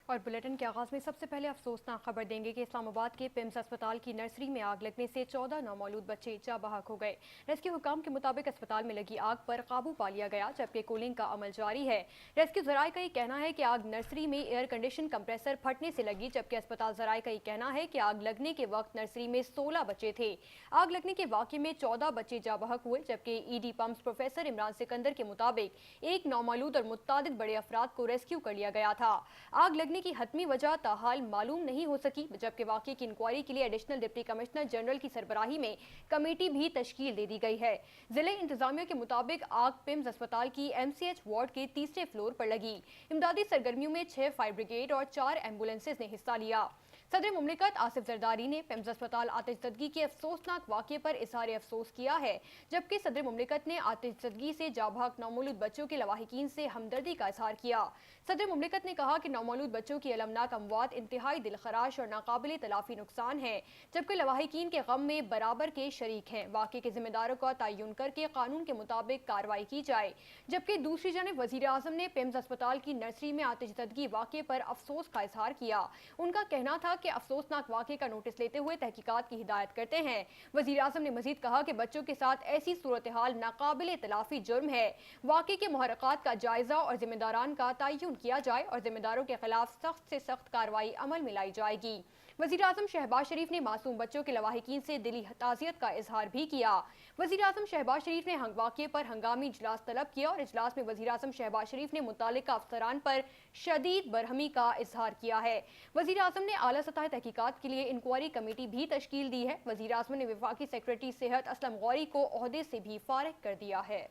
اور بلیٹن کے آغاز میں سب سے پہلے افسوسناک خبر دیں گے کہ اسلام آباد کے پیمز اسپتال کی نرسری میں آگ لگنے سے 14 نومولود بچے جاں بحق ہو گئے۔ ریسکیو حکام کے مطابق اسپتال میں لگی آگ پر قابو پا لیا گیا، جبکہ کولنگ کا عمل جاری ہے۔ ریسکیو ذرائع کا یہ کہنا ہے کہ آگ نرسری میں ایئر کنڈیشن کمپریسر پھٹنے سے لگی، جبکہ اسپتال ذرائع کا یہ کہنا ہے کہ آگ لگنے کے وقت نرسری میں 16 بچے تھے۔ آگ لگنے کے واقعے میں 14 بچے جاں بحق ہوئے، جبکہ E D pumps professor Imran Sikandar کے مطابق ایک نومولود اور متعدد بڑے افراد کو ریسکیو کر لیا گیا تھا۔ آگ لگنے کی حتمی وجہ تاحال معلوم نہیں ہو سکی، جبکہ واقعے کی انکوائری کے لیے ایڈیشنل ڈپٹی کمشنر جنرل کی سربراہی میں کمیٹی بھی تشکیل دے دی گئی ہے۔ ضلع انتظامیہ کے مطابق آگ پیمز اسپتال کی ایم سی ایچ وارڈ کے تیسرے فلور پر لگی۔ امدادی سرگرمیوں میں 6 فائر بریگیڈ اور 4 ایمبولینسز نے حصہ لیا۔ صدر مملکت آصف زرداری نے پیمز اسپتال آتش زدگی کے افسوسناک واقعے پر اظہار افسوس کیا ہے، جبکہ صدر مملکت نے آتش زدگی سے جاں بحق نومولود بچوں کے لواحقین سے ہمدردی کا اظہار کیا۔ صدر مملکت نے کہا کہ نومولود بچوں کی المناک اموات انتہائی دلخراش اور ناقابل تلافی نقصان ہے، جبکہ لواحقین کے غم میں برابر کے شریک ہیں۔ واقعے کے ذمہ داروں کا تعین کر کے قانون کے مطابق کارروائی کی جائے، جبکہ دوسری جانب وزیر اعظم نے پیمز اسپتال کی نرسری میں آتش زدگی واقعے پر افسوس کا اظہار کیا۔ ان کا کہنا تھا کہ افسوسناک واقعے کا نوٹس لیتے ہوئے تحقیقات کی ہدایت کرتے ہیں۔ وزیر اعظم نے مزید کہا کہ بچوں کے ساتھ ایسی صورتحال ناقابل تلافی جرم ہے۔ واقعے کے محرکات کا جائزہ اور ذمہ داران کا تعین کیا جائے اور ذمہ داروں کے خلاف سخت سے سخت کارروائی عمل میں لائی جائے گی۔ وزیر اعظم شہباز شریف نے معصوم بچوں کے لواحقین سے دلی تعزیت کا اظہار بھی کیا۔ وزیر اعظم شہباز شریف نے واقعے پر ہنگامی اجلاس طلب کیا اور اجلاس میں وزیر اعظم شہباز شریف نے متعلقہ افسران پر شدید برہمی کا اظہار کیا ہے۔ وزیر اعظم نے اعلیٰ سطح تحقیقات کے لیے انکوائری کمیٹی بھی تشکیل دی ہے۔ وزیر اعظم نے وفاقی سیکریٹری صحت اسلم غوری کو عہدے سے بھی فارغ کر دیا ہے۔